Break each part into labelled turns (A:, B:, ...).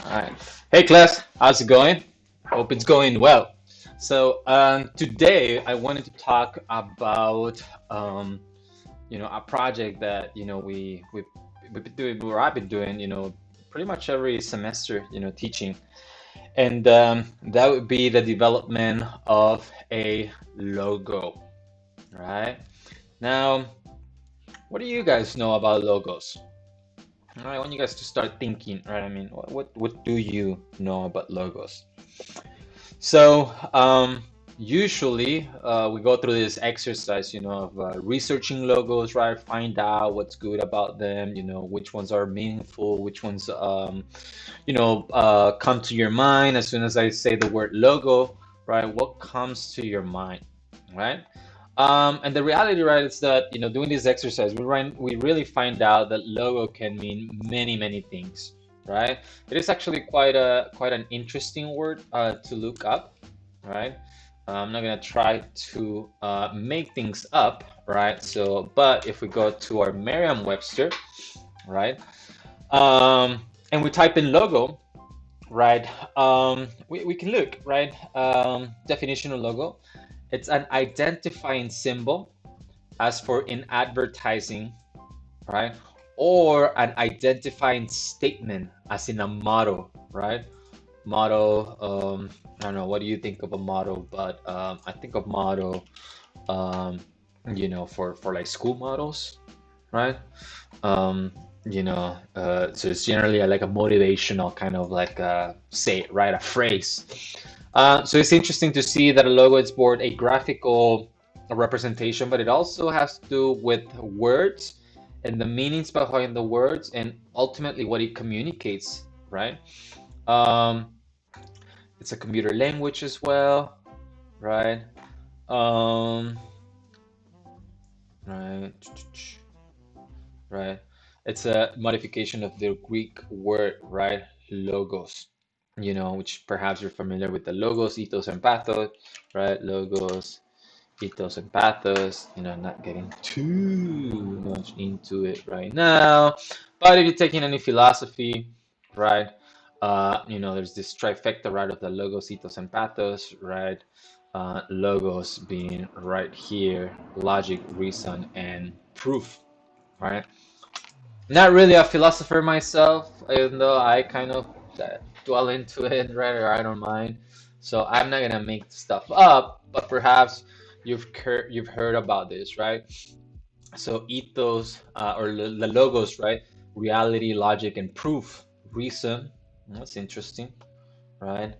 A: All right. Hey class, how's it going? Hope it's going well. So today I wanted to talk about a project that we've been doing, or I've been doing, pretty much every semester, teaching, and that would be the development of a logo. Right now, what do you guys know about logos? All right, I want you guys to start thinking, right? I mean, what do you know about logos? So, usually we go through this exercise, of researching logos, right? Find out what's good about them, which ones are meaningful, which ones, come to your mind as soon as I say the word logo, right? What comes to your mind, right? And the reality, right, is that doing this exercise, we really find out that logo can mean many, many things, right? It is actually quite an interesting word to look up, right? I'm not gonna try to make things up, right? So, but if we go to our Merriam-Webster, right, and we type in logo, right, we can look, right? Definition of logo. It's an identifying symbol, as for in advertising, right? Or an identifying statement, as in a motto, right? Motto, I don't know, what do you think of a motto? But I think of motto, um, for like school mottos, right? Um, so it's generally like a motivational kind of like say, right, a phrase. So it's interesting to see that a logo is both a graphical representation, but it also has to do with words and the meanings behind the words and ultimately what it communicates, right? Um, it's a computer language as well, right? Um, right, right. It's a modification of the Greek word, right? Logos, which perhaps you're familiar with the logos, ethos, and pathos, right? Logos, ethos, and pathos. Not getting too much into it right now. But if you're taking any philosophy, right? There's this trifecta, right, of the logos, ethos, and pathos, right? Logos being right here, logic, reason, and proof, right? Not really a philosopher myself, even though I kind of dwell into it, right? Or I don't mind. So I'm not gonna make stuff up, but perhaps you've heard about this, right? So ethos or the logos, right? Reality, logic, and proof. Reason. That's interesting, right?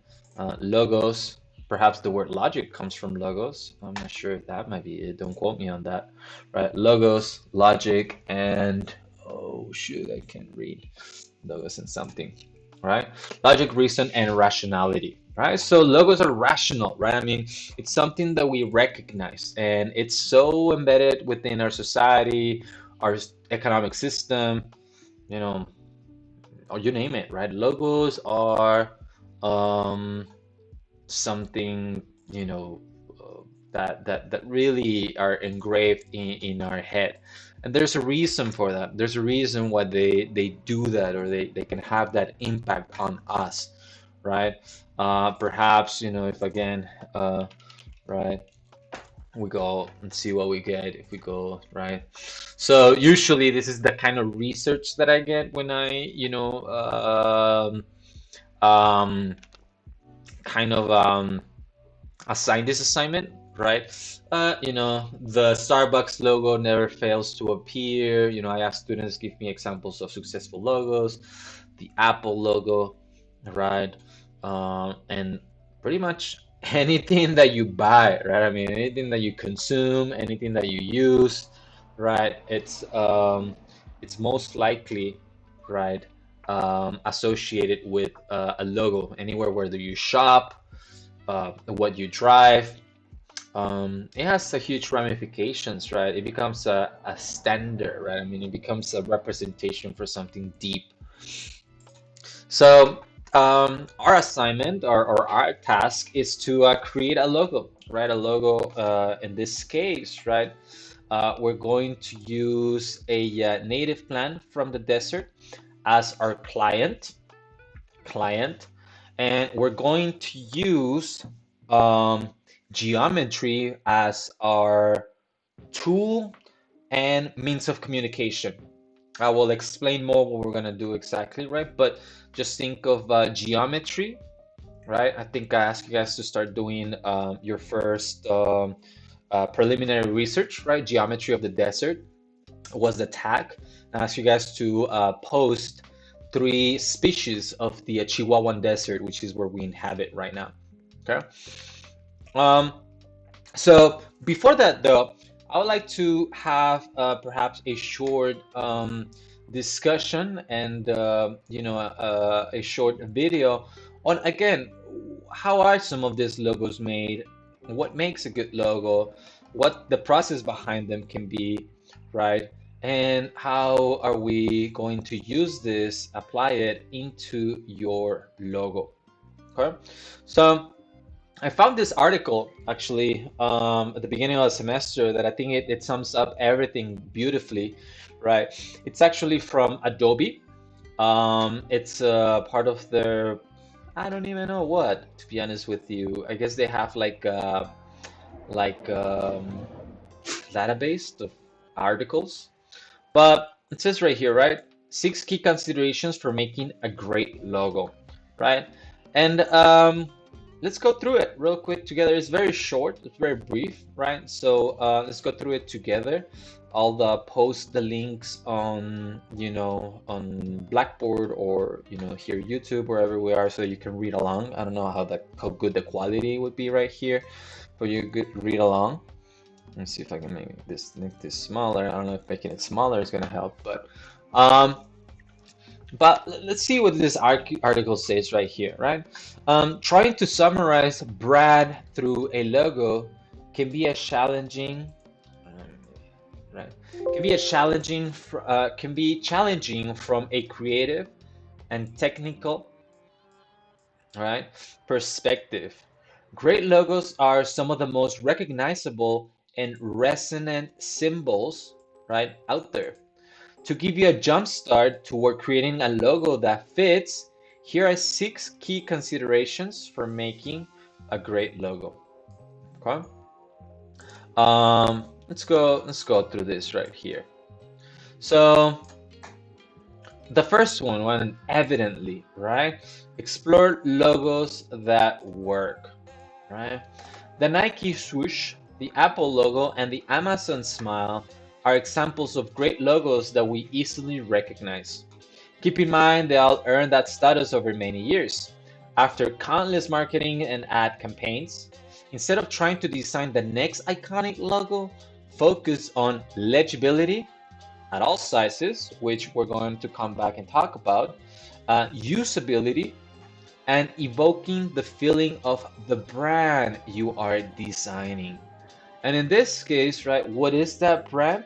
A: Logos. Perhaps the word logic comes from logos. I'm not sure if that might be it. Don't quote me on that, right? Logos, logic, and oh shoot, I can't read logos and something, right? Logic, reason, and rationality, right? So logos are rational, right? I mean, it's something that we recognize, and it's so embedded within our society, our economic system, you know, or you name it, right? Logos are um, something, that really are engraved in our head. And there's a reason for that. There's a reason why they do that, or they can have that impact on us, right? Perhaps, if again, right, we go and see what we get if we go, right? So usually this is the kind of research that I get when I, um, kind of assign this assignment, right? The Starbucks logo never fails to appear. I ask students give me examples of successful logos, the Apple logo, right? And pretty much anything that you buy, right? I mean, anything that you consume, anything that you use, right? It's most likely, right, associated with a logo. Anywhere where you shop, what you drive, it has a huge ramifications, right? It becomes a standard, right? I mean, it becomes a representation for something deep. So our assignment or our task is to create a logo, right? A logo in this case, right? We're going to use a native plant from the desert as our client, client, and we're going to use um, geometry as our tool and means of communication. I will explain more what we're gonna do exactly, right? But just think of geometry, right? I think I asked you guys to start doing your first preliminary research, right? Geometry of the desert was the tag. I asked you guys to post three species of the Chihuahuan Desert, which is where we inhabit right now. Okay. Um, so before that, though, I would like to have perhaps a short discussion and a short video on again how are some of these logos made, what makes a good logo, what the process behind them can be, right? And how are we going to use this, apply it into your logo? Okay, so I found this article actually at the beginning of the semester that I think it sums up everything beautifully, right? It's actually from Adobe. It's part of their, I don't even know what, to be honest with you. I guess they have like database of articles. But it says right here, right? 6 key considerations for making a great logo, right? And let's go through it real quick together. It's very short, it's very brief, right? So let's go through it together. I'll post the links on, on Blackboard or, here YouTube, wherever we are, so you can read along. I don't know how good the quality would be right here for you to read along. Let me see if I can make this smaller. I don't know if making it smaller is gonna help, um, but let's see what this article says right here, right? Trying to summarize Brad through a logo can be a challenging, right? Can be challenging from a creative and technical, right, perspective. Great logos are some of the most recognizable and resonant symbols, right, out there. To give you a jump start toward creating a logo that fits, here are 6 key considerations for making a great logo. Okay. Let's go through this right here. So the first one evidently, right? Explore logos that work, right? The Nike swoosh, the Apple logo, and the Amazon smile are examples of great logos that we easily recognize. Keep in mind they all earned that status over many years. After countless marketing and ad campaigns, instead of trying to design the next iconic logo, focus on legibility at all sizes, which we're going to come back and talk about, usability, and evoking the feeling of the brand you are designing. And in this case, right, what is that brand?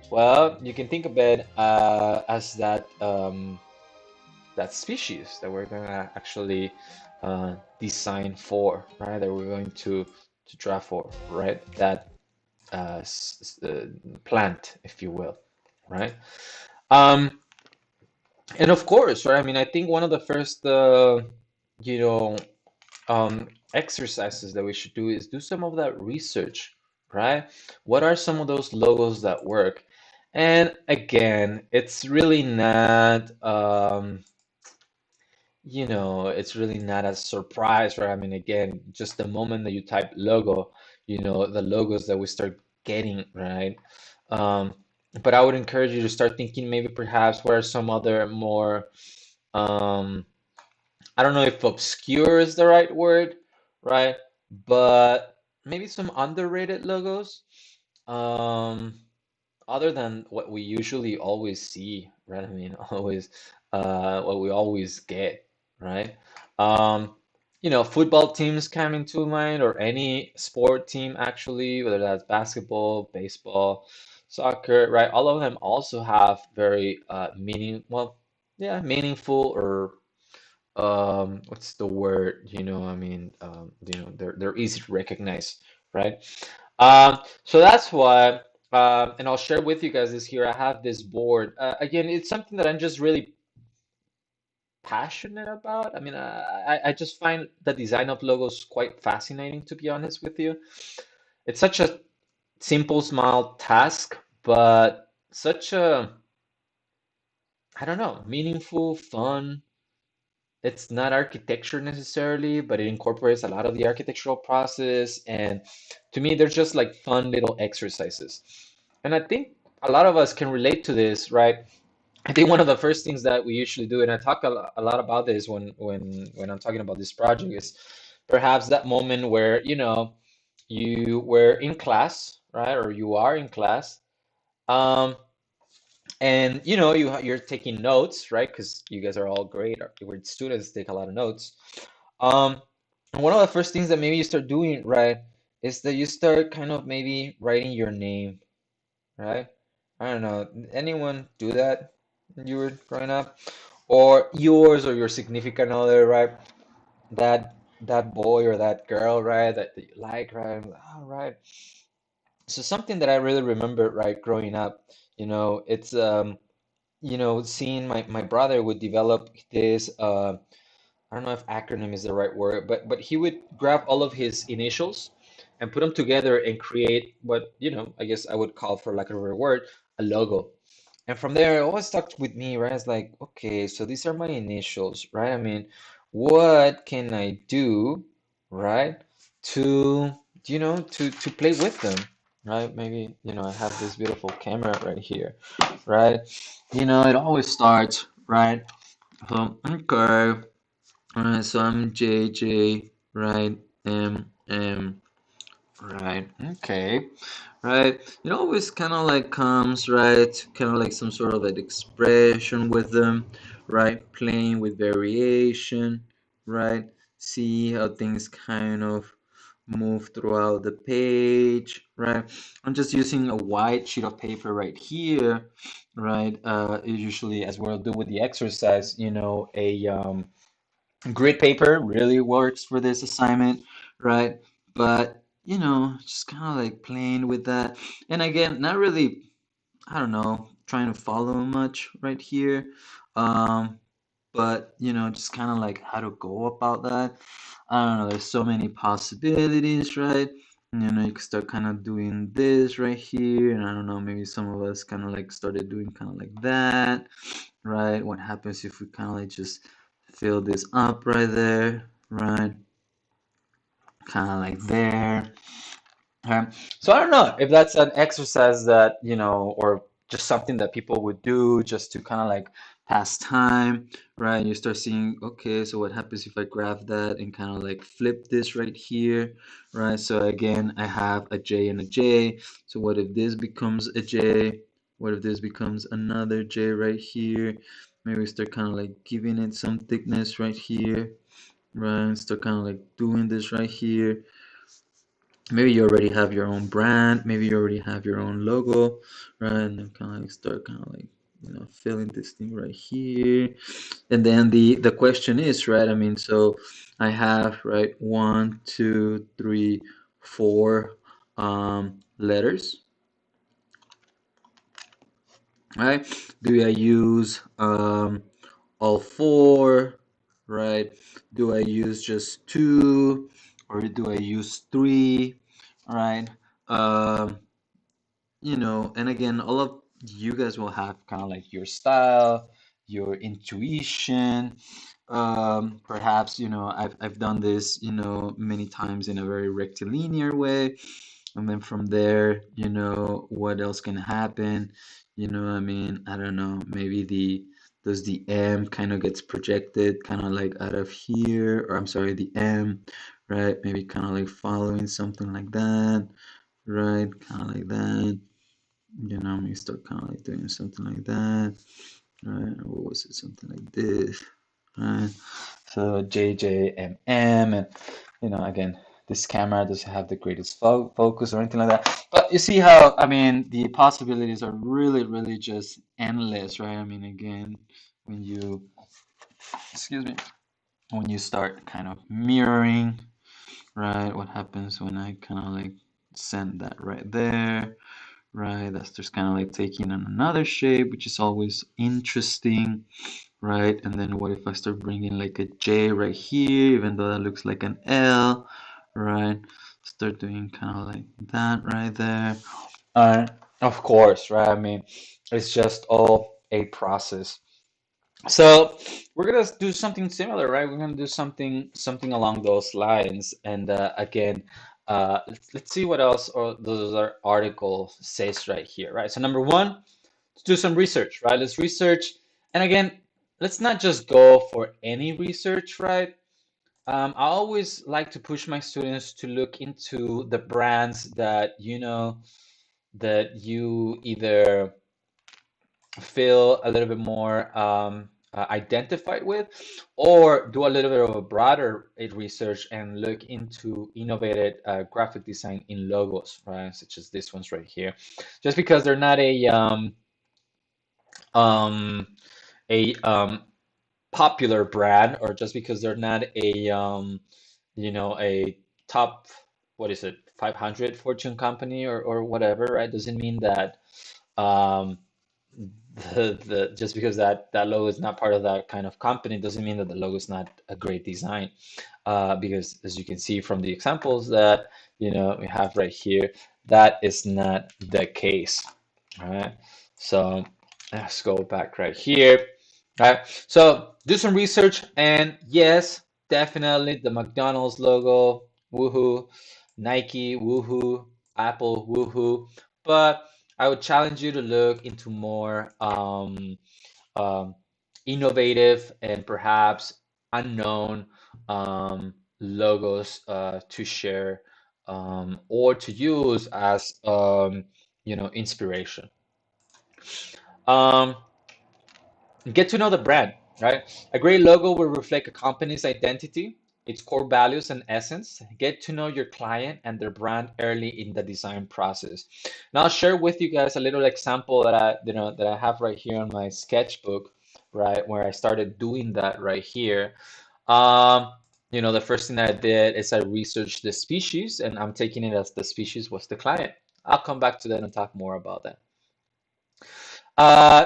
A: Well, you can think of it as that species that we're gonna actually design for, right? That we're going to draw for, right? That plant, if you will, right? Um, and of course, right? I mean, I think one of the first, you know, exercises that we should do is do some of that research, right? What are some of those logos that work? And again, it's really not, it's really not a surprise, right? I mean, again, just the moment that you type logo, the logos that we start getting, right? Um, but I would encourage you to start thinking maybe perhaps what are some other more, um, I don't know if obscure is the right word, right? But maybe some underrated logos, um, other than what we usually always see, right? I mean, always, what we always get, right? Um, football teams come into mind, or any sport team actually, whether that's basketball, baseball, soccer, right? All of them also have very yeah, meaningful or what's the word, I mean, they're easy to recognize, right? So that's why, and I'll share with you guys this here. I have this board. Again, it's something that I'm just really passionate about. I mean, I just find the design of logos quite fascinating, to be honest with you. It's such a simple, small task, but such a, I don't know, meaningful, fun. It's not architecture necessarily, but it incorporates a lot of the architectural process. And to me, they're just like fun little exercises. And I think a lot of us can relate to this, right? I think one of the first things that we usually do, and I talk a lot about this when I'm talking about this project, is perhaps that moment where, you were in class, right? Or you are in class. Um, and you're taking notes, right? Because you guys are all great students, take a lot of notes. And one of the first things that maybe you start doing, right, is that you start kind of maybe writing your name, right? I don't know. Anyone do that when you were growing up? Or yours or your significant other, right? That boy or that girl, right? That you like, right? All right. So something that I really remember, right, growing up, it's seeing my brother would develop this I don't know if acronym is the right word, but he would grab all of his initials and put them together and create what, I guess I would call, for lack of a better word, a logo. And from there, it always stuck with me, right? It's like, okay, so these are my initials, right? I mean, what can I do, right, to, to play with them, right? Maybe, I have this beautiful camera right here, right? It always starts, right? Okay. Alright, so I'm JJ, right? M, right? Okay, right? It always kind of like comes, right? Kind of like some sort of like expression with them, right? Playing with variation, right? See how things kind of move throughout the page, right? I'm just using a white sheet of paper right here, right? Usually, as we'll do with the exercise, a grid paper really works for this assignment, right? But, just kind of like playing with that. And again, not really, I don't know, trying to follow much right here. Um, but, just kind of like how to go about that. I don't know, there's so many possibilities, right? You can start kind of doing this right here. And I don't know, maybe some of us kind of like started doing kind of like that, right? What happens if we kind of like just fill this up right there, right? Kind of like there. So I don't know if that's an exercise that, or just something that people would do just to kind of like pass time, right? You start seeing, okay, so what happens if I grab that and kind of like flip this right here, right? So again, I have a J and a J. So what if this becomes a J? What if this becomes another J right here? Maybe start kind of like giving it some thickness right here, right? Start kind of like doing this right here. Maybe you already have your own brand, maybe you already have your own logo, right? And then kind of like start kind of like, filling this thing right here. And then the question is, right? I mean, so I have, right, 1, 2, 3, 4 letters, right? Do I use all four, right? Do I use just two, or do I use three, right? Um, and again, all of you guys will have kind of like your style, your intuition. Perhaps, I've done this, many times in a very rectilinear way. And then from there, what else can happen? I mean, I don't know, maybe does the M kind of gets projected kind of like out of here, or I'm sorry, the M, right? Maybe kind of like following something like that, right? Kind of like that. You start kind of like doing something like that, right? What was it? Something like this, right? So JJMM, and again, this camera doesn't have the greatest focus or anything like that. But you see how, I mean, the possibilities are really, really just endless, right? I mean, again, when you, excuse me, when you start kind of mirroring, right? What happens when I kind of like send that right there,
B: right? That's just kind of like taking on another shape, which is always interesting, right? And then what if I start bringing like a J right here, even though that looks like an L, right? Start doing kind of like that right there.
A: Of course, right? I mean, it's just all a process. So we're gonna do something similar, right? We're gonna do something along those lines. And again, let's see what else or those our article says right here, right? So number one, let's do some research, right? Let's research, and again, let's not just go for any research, right? I always like to push my students to look into the brands that that you either feel a little bit more identified with, or do a little bit of a broader research and look into innovative graphic design in logos, right? Such as these ones right here. Just because they're not um, a popular brand, or just because they're not a top, what is it, 500 Fortune company or whatever, right? Doesn't mean that um, the just because that logo is not part of that kind of company doesn't mean that the logo is not a great design. Because as you can see from the examples that we have right here, that is not the case. All right. So let's go back right here. All right. So do some research, and yes, definitely the McDonald's logo, woohoo, Nike, woohoo, Apple, woohoo. But I would challenge you to look into more um, innovative and perhaps unknown logos to share or to use as inspiration. Um, Get to know the brand, right? A great logo will reflect a company's identity, its core values and essence. Get to know your client and their brand early in the design process. And I'll share with you guys a little example that I have right here on my sketchbook, right, where I started doing that right here. Um, the first thing that I did is I researched the species, and I'm taking it as the species was the client. I'll come back to that and talk more about that.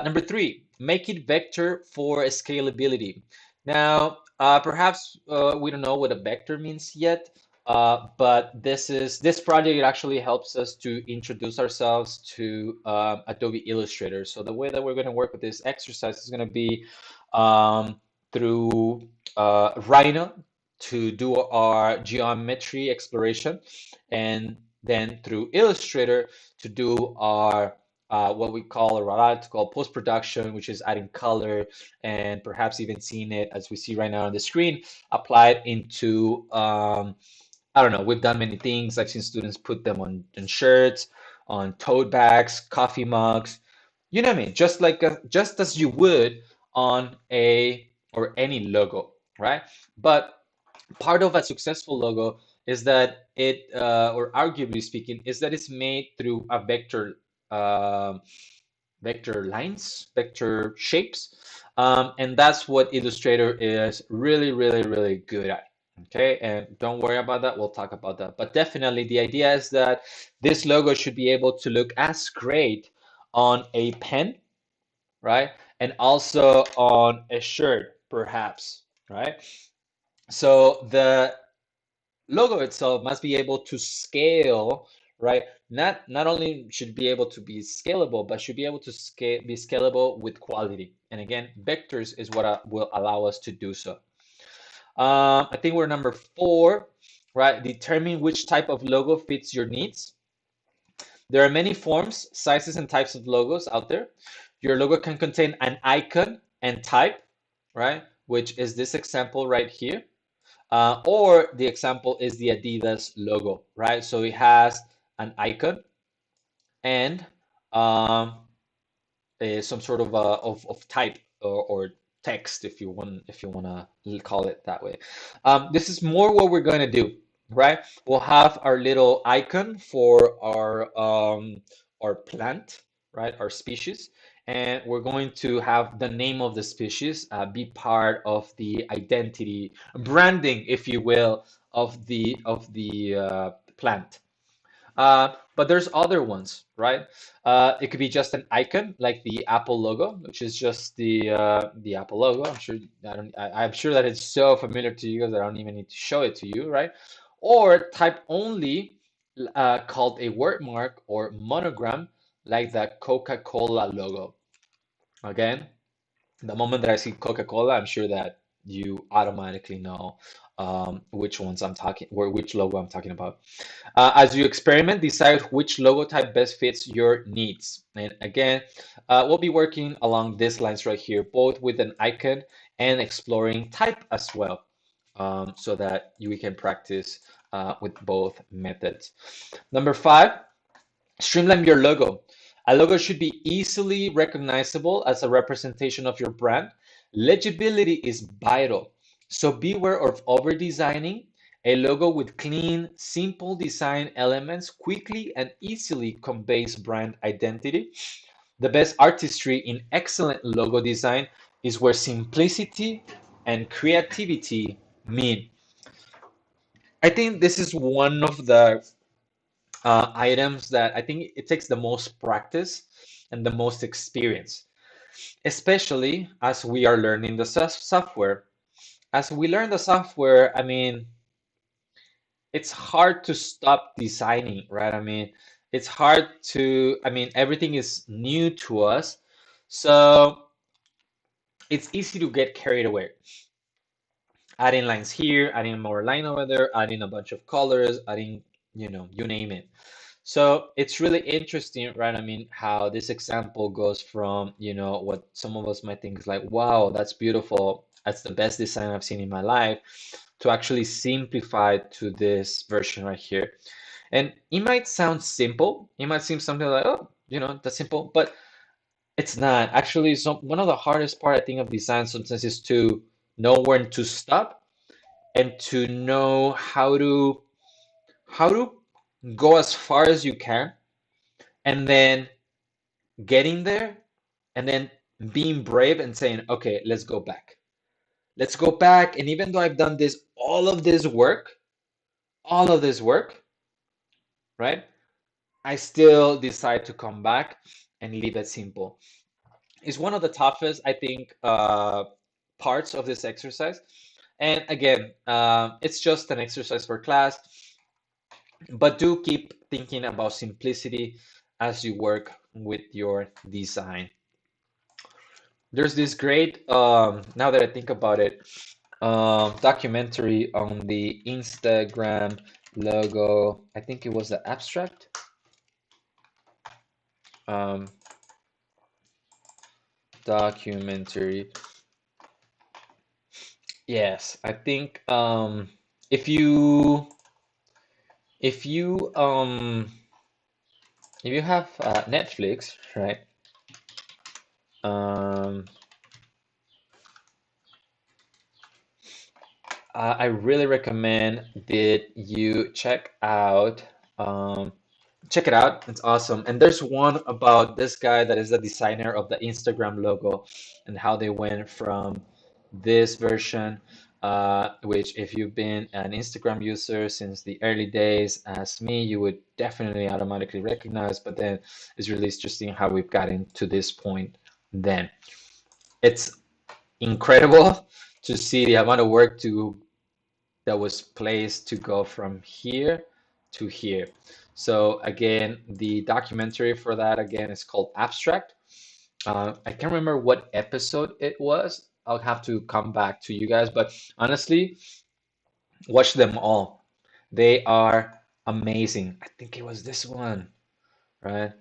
A: Number three, make it vector for scalability. Now, perhaps we don't know what a vector means yet, but this project actually helps us to introduce ourselves to Adobe Illustrator. So the way that we're going to work with this exercise is going to be um, through Rhino to do our geometry exploration, and then through Illustrator to do our what we call or what I like to call post-production, which is adding color and perhaps even seeing it as we see right now on the screen, applied into I don't know, we've done many things. I've seen students put them on shirts, on tote bags, coffee mugs, you know what I mean? Just as you would on a or any logo, right? But part of a successful logo is that or arguably speaking, is that it's made through a um vector lines, vector shapes. And that's what Illustrator is really, really, really good at. Okay, and don't worry about that. We'll talk about that. But definitely, the idea is that this logo should be able to look as great on a pen, right? And also on a shirt, perhaps, right? So the logo itself must be able to scale, right? Not only should be able to be scalable, but should be able to be scalable with quality. And again, vectors is what will allow us to do so. I think we're number four, right? Determine which type of logo fits your needs. There are many forms, sizes, and types of logos out there. Your logo can contain an icon and type, right? Which is this example right here. Or the example is the Adidas logo, right? So it has an icon and um, some sort of type or text, if you want to call it that way. This is more what we're going to do, right? We'll have our little icon for our plant, right? Our species, and we're going to have the name of the species be part of the identity branding, if you will, of the plant. but there's other ones, right? It could be just an icon like the Apple logo, which is just the Apple logo. I'm sure that it's so familiar to you guys that I don't even need to show it to you, right? Or type only, called a word mark or monogram, like the Coca-Cola logo. Again, the moment that I see Coca-Cola, I'm sure that you automatically know which ones I'm talking, or which logo I'm talking about. As you experiment, decide which logo type best fits your needs. And again, we'll be working along these lines right here, both with an icon and exploring type as well, so that we can practice with both methods. Number 5, streamline your logo. A logo should be easily recognizable as a representation of your brand. Legibility is vital, so beware of over designing. A logo with clean, simple design elements quickly and easily conveys brand identity. The best artistry in excellent logo design is where simplicity and creativity meet. I think this is one of the items that I think it takes the most practice and the most experience, especially as we are learning the software. As we learn the software, I mean, it's hard to stop designing, right? I mean, it's hard to, I mean, everything is new to us. So it's easy to get carried away. Adding lines here, adding more line over there, adding a bunch of colors, adding, you name it. So it's really interesting, right? I mean, how this example goes from, what some of us might think is like, wow, that's beautiful. That's the best design I've seen in my life, to actually simplify to this version right here. And it might sound simple. It might seem something like, oh, that's simple, but it's not. Actually, one of the hardest part, I think, of design sometimes is to know when to stop and to know how to go as far as you can, and then getting there, and then being brave and saying, okay, let's go back. Let's go back. And even though I've done all of this work, right? I still decide to come back and leave it simple. It's one of the toughest, I think, parts of this exercise. And again, it's just an exercise for class, but do keep thinking about simplicity as you work with your design. There's this great, now that I think about it, documentary on the Instagram logo. I think it was the abstract. Um, Documentary. Yes, I think if you if you um if you have Netflix, right? Um, I really recommend that you check it out. It's awesome. And there's one about this guy that is the designer of the Instagram logo, and how they went from this version, which if you've been an Instagram user since the early days, as me, you would definitely automatically recognize. But then it's really interesting how we've gotten to this point. Then it's incredible to see the amount of work that was placed to go from here to here. So again, the documentary for that again is called Abstract. I can't remember what episode it was. I'll have to come back to you guys, but honestly, watch them all. They are amazing. I think it was this one, right?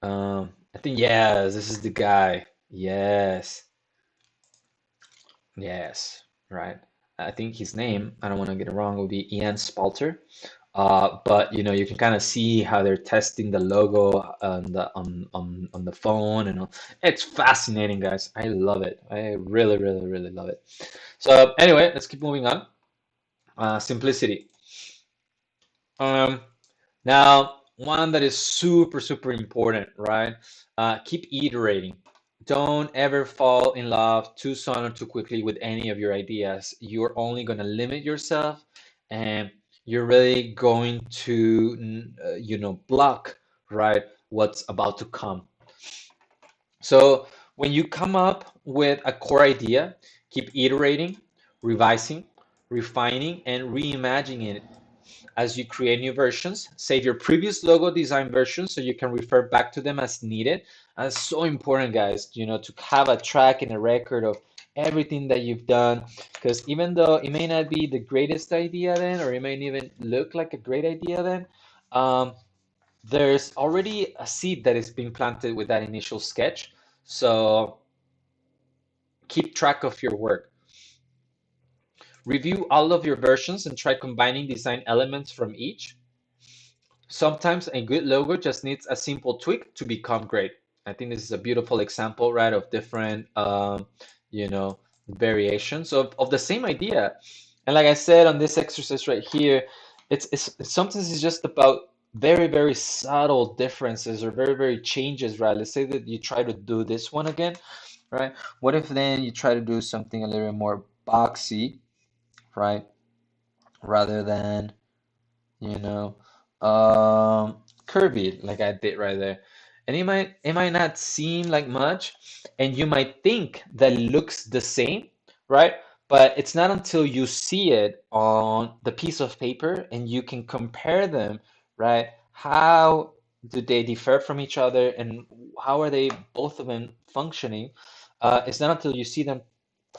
A: I think, yes, this is the guy. Yes, yes, right. I think his name, I don't want to get it wrong, will be Ian Spalter. But you can kind of see how they're testing the logo on the phone, and all. It's fascinating, guys. I love it. I really, really, really love it. So anyway, let's keep moving on. Simplicity. Um, Now, one that is super, super important, right? Keep iterating. Don't ever fall in love too soon or too quickly with any of your ideas. You're only going to limit yourself, and you're really going to, block right? What's about to come. So when you come up with a core idea, keep iterating, revising, refining, and reimagining it as you create new versions. Save your previous logo design versions so you can refer back to them as needed. And it's so important, guys, to have a track and a record of everything that you've done. Because even though it may not be the greatest idea then, or it may even look like a great idea then, um, there's already a seed that is being planted with that initial sketch. So keep track of your work. Review all of your versions and try combining design elements from each. Sometimes a good logo just needs a simple tweak to become great. I think this is a beautiful example, right, of different, you know, variations of the same idea. And like I said on this exercise right here, sometimes it's just about very, very subtle differences or very, very changes, right? Let's say that you try to do this one again, right? What if then you try to do something a little bit more boxy, right? Rather than you know, curvy like I did right there. And it might not seem like much, and you might think that it looks the same, right? But it's not until you see it on the piece of paper and you can compare them, right? How do they differ from each other, and how are they both of them functioning? It's not until you see them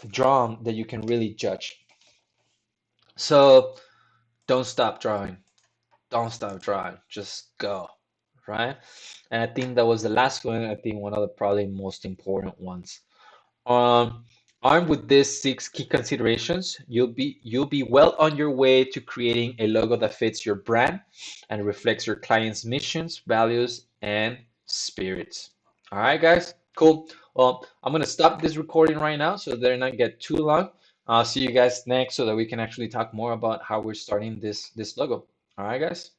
A: drawn that you can really judge. So don't stop drawing. Don't stop drawing, just go, right? And I think that was the last one. I think one of the probably most important ones. Um, Armed with these six key considerations, you'll be well on your way to creating a logo that fits your brand and reflects your client's missions, values, and spirits. All right, guys, cool. Well, I'm gonna stop this recording right now so they're not get too long. I'll see you guys next so that we can actually talk more about how we're starting this logo. All right, guys.